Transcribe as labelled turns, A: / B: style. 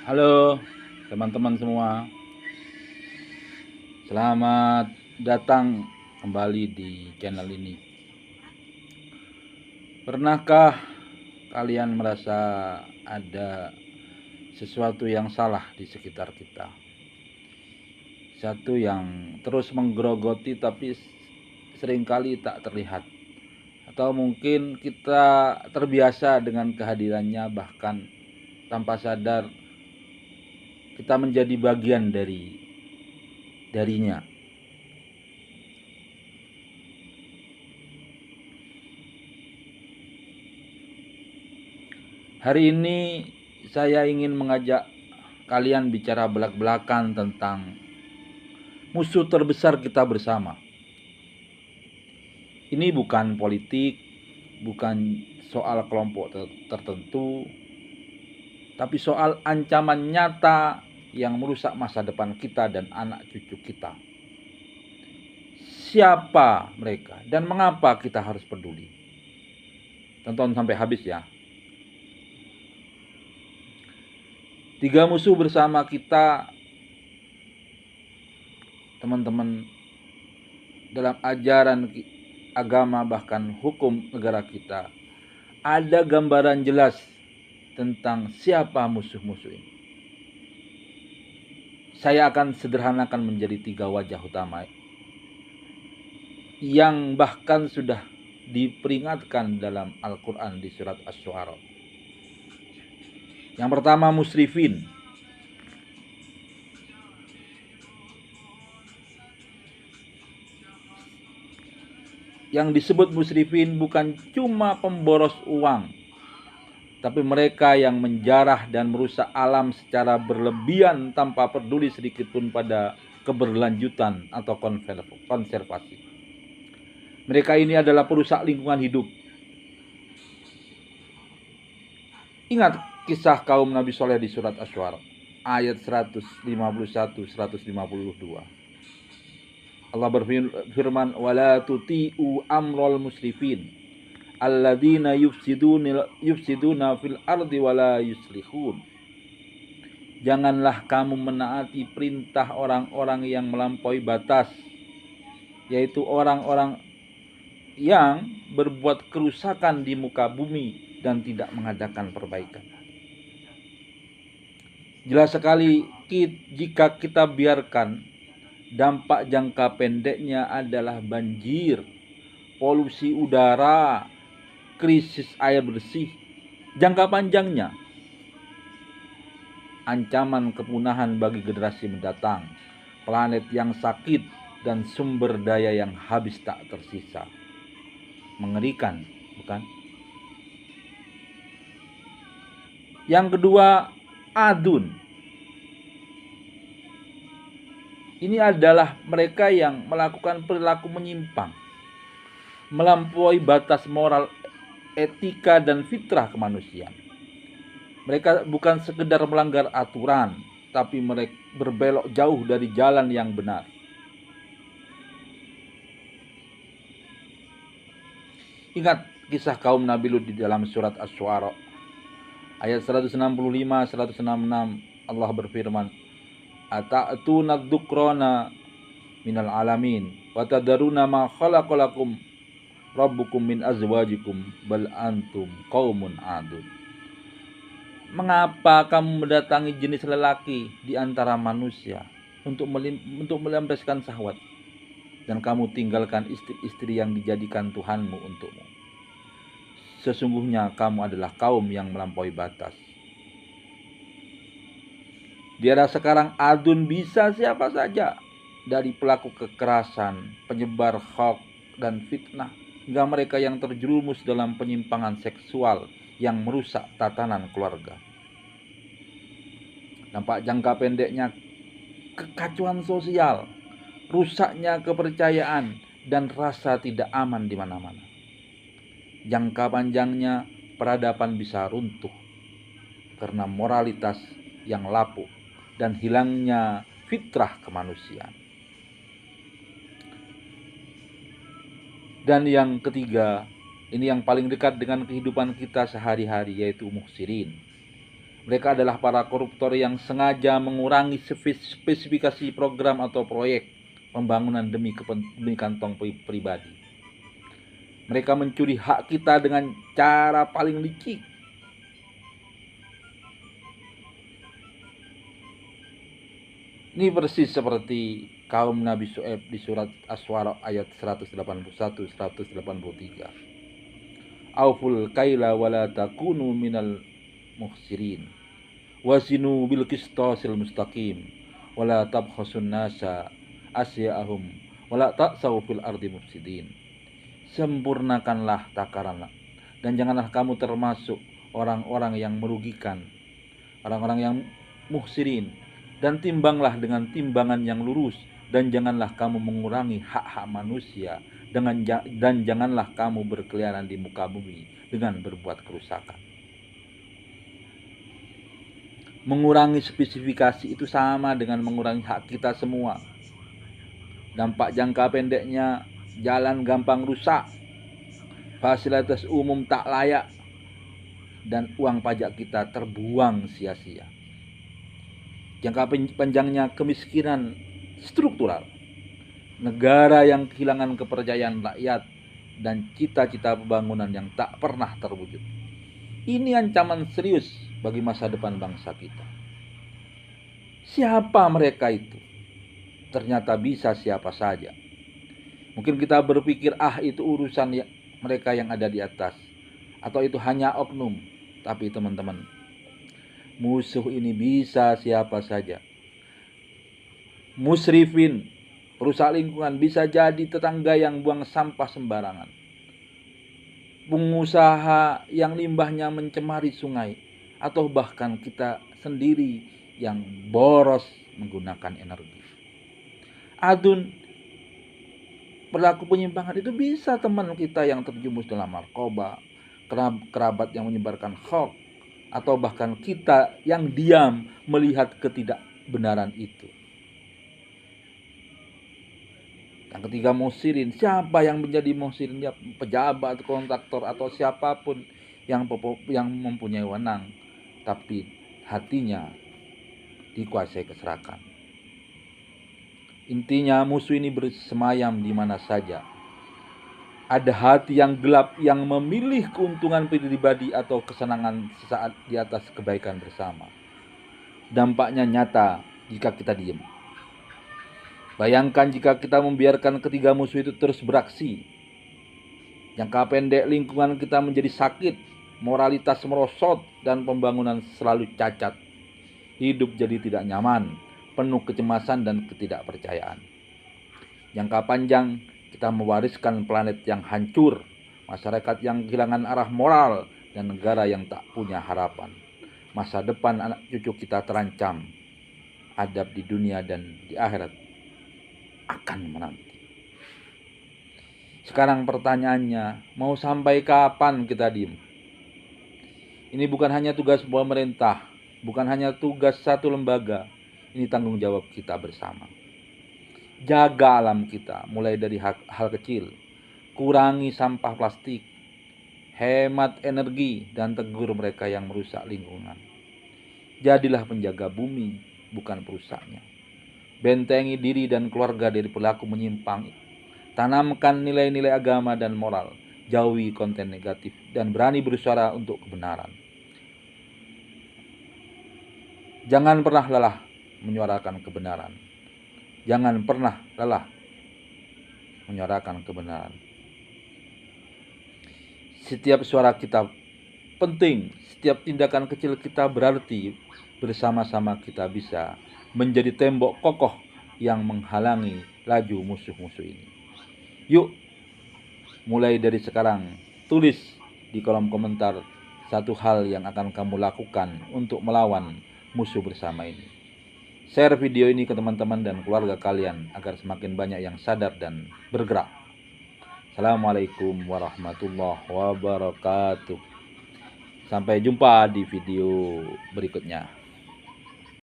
A: Halo teman-teman semua, selamat datang kembali di channel ini. Pernahkah kalian merasa ada sesuatu yang salah di sekitar kita? Satu yang terus menggerogoti tapi seringkali tak terlihat. Atau mungkin kita terbiasa dengan kehadirannya, bahkan tanpa sadar kita menjadi bagian darinya. Hari ini saya ingin mengajak kalian bicara belak-belakan tentang musuh terbesar kita bersama. Ini bukan politik, bukan soal kelompok tertentu, tapi soal ancaman nyata yang merusak masa depan kita dan anak cucu kita. Siapa mereka dan mengapa kita harus peduli? Tonton sampai habis ya. 3 musuh bersama kita, teman-teman, dalam ajaran agama bahkan hukum negara kita ada gambaran jelas tentang siapa musuh-musuh ini. Saya akan sederhanakan menjadi 3 wajah utama yang bahkan sudah diperingatkan dalam Al-Quran di surat Asy-Syu'ara. Yang pertama, musrifin. Yang disebut musrifin bukan cuma pemboros uang, tapi mereka yang menjarah dan merusak alam secara berlebihan tanpa peduli sedikitpun pada keberlanjutan atau konservasi. Mereka ini adalah perusak lingkungan hidup. Ingat kisah kaum Nabi Soleh di surat Asy-Syu'ara ayat 151-152. Allah berfirman, wala tuti'u amrul musrifin alladzina yufsiduna fil ardi wala yuslihun. Janganlah kamu menaati perintah orang-orang yang melampaui batas, yaitu orang-orang yang berbuat kerusakan di muka bumi dan tidak mengadakan perbaikan. Jelas sekali jika kita biarkan, dampak jangka pendeknya adalah banjir, polusi udara, krisis air bersih. Jangka panjangnya, ancaman kepunahan bagi generasi mendatang, planet yang sakit, dan sumber daya yang habis tak tersisa. Mengerikan, bukan? Yang kedua, adun. Ini adalah mereka yang melakukan perilaku menyimpang, melampaui batas moral, etika, dan fitrah kemanusiaan. Mereka bukan sekedar melanggar aturan, tapi mereka berbelok jauh dari jalan yang benar. Ingat kisah kaum Nabi Lut di dalam surat Asy-Syu'ara ayat 165-166. Allah berfirman, ata'tuna dzukrana minal alamin wa tadaruna ma khalaqalakum rabbukum min azwajikum bal antum qaumun adun. Mengapa kamu mendatangi jenis lelaki di antara manusia untuk melampiaskan syahwat, dan kamu tinggalkan istri-istri yang dijadikan Tuhanmu untukmu? Sesungguhnya kamu adalah kaum yang melampaui batas. Di era sekarang, adun bisa siapa saja, dari pelaku kekerasan, penyebar hoax dan fitnah, hingga mereka yang terjerumus dalam penyimpangan seksual yang merusak tatanan keluarga. Dampak jangka pendeknya, kekacauan sosial, rusaknya kepercayaan, dan rasa tidak aman di mana-mana. Jangka panjangnya, peradaban bisa runtuh karena moralitas yang lapuk dan hilangnya fitrah kemanusiaan. Dan yang ketiga, ini yang paling dekat dengan kehidupan kita sehari-hari, yaitu muhsirin. Mereka adalah para koruptor yang sengaja mengurangi spesifikasi program atau proyek pembangunan demi kantong pribadi. Mereka mencuri hak kita dengan cara paling licik. Ini persis seperti kaum Nabi Syuaib di surat Asy-Syu'ara ayat 181-183. Auful kaila wala takunu minal mukhsirin. Wazinu bil qistasil mustaqim. Wala tabkhasun nasa asya'ahum. Wala ta'saw fil ardi mufsidin. Sempurnakanlah takaran dan janganlah kamu termasuk orang-orang yang merugikan, orang-orang yang muhsirin, dan timbanglah dengan timbangan yang lurus, dan janganlah kamu mengurangi hak-hak manusia, dan janganlah kamu berkeliaran di muka bumi dengan berbuat kerusakan. Mengurangi spesifikasi itu sama dengan mengurangi hak kita semua. Dampak jangka pendeknya, jalan gampang rusak, fasilitas umum tak layak, dan uang pajak kita terbuang sia-sia. Jangka panjangnya kemiskinan struktural, negara yang kehilangan kepercayaan rakyat, dan cita-cita pembangunan yang tak pernah terwujud. Ini ancaman serius bagi masa depan bangsa kita. Siapa mereka itu? Ternyata bisa siapa saja. Mungkin kita berpikir, itu urusan mereka yang ada di atas, atau itu hanya oknum. Tapi teman-teman, musuh ini bisa siapa saja. Musrifin, perusak lingkungan, bisa jadi tetangga yang buang sampah sembarangan, pengusaha yang limbahnya mencemari sungai, atau bahkan kita sendiri yang boros menggunakan energi. Adun, perilaku penyimpangan itu bisa teman kita yang terjumus dalam narkoba, kerabat yang menyebarkan hoax, atau bahkan kita yang diam melihat ketidakbenaran itu. Yang ketiga, muhsirin. Siapa yang menjadi muhsirin? Ya, pejabat, kontraktor, atau siapapun yang mempunyai wewenang, tapi hatinya dikuasai keserakan. Intinya, musuh ini bersemayam di mana saja. Ada hati yang gelap yang memilih keuntungan pribadi atau kesenangan sesaat di atas kebaikan bersama. Dampaknya nyata jika kita diam. Bayangkan jika kita membiarkan ketiga musuh itu terus beraksi. Jangka pendek lingkungan kita menjadi sakit, moralitas merosot, dan pembangunan selalu cacat. Hidup jadi tidak nyaman, penuh kecemasan dan ketidakpercayaan. Jangka panjang kita mewariskan planet yang hancur, masyarakat yang kehilangan arah moral, dan negara yang tak punya harapan. Masa depan anak cucu kita terancam, adab di dunia dan di akhirat akan menanti. Sekarang pertanyaannya, mau sampai kapan kita diem? Ini bukan hanya tugas pemerintah, bukan hanya tugas satu lembaga, ini tanggung jawab kita bersama. Jaga alam kita, mulai dari hal kecil. Kurangi sampah plastik, hemat energi, dan tegur mereka yang merusak lingkungan. Jadilah penjaga bumi, bukan perusaknya. Bentengi diri dan keluarga dari pelaku menyimpang. Tanamkan nilai-nilai agama dan moral. Jauhi konten negatif dan berani bersuara untuk kebenaran. Jangan pernah lelah menyuarakan kebenaran. Jangan pernah lelah menyuarakan kebenaran. Setiap suara kita penting, setiap tindakan kecil kita berarti. Bersama-sama kita bisa menjadi tembok kokoh yang menghalangi laju musuh-musuh ini. Yuk, mulai dari sekarang, tulis di kolom komentar satu hal yang akan kamu lakukan untuk melawan musuh bersama ini. Share video ini ke teman-teman dan keluarga kalian agar semakin banyak yang sadar dan bergerak. Assalamualaikum warahmatullahi wabarakatuh. Sampai jumpa di video berikutnya.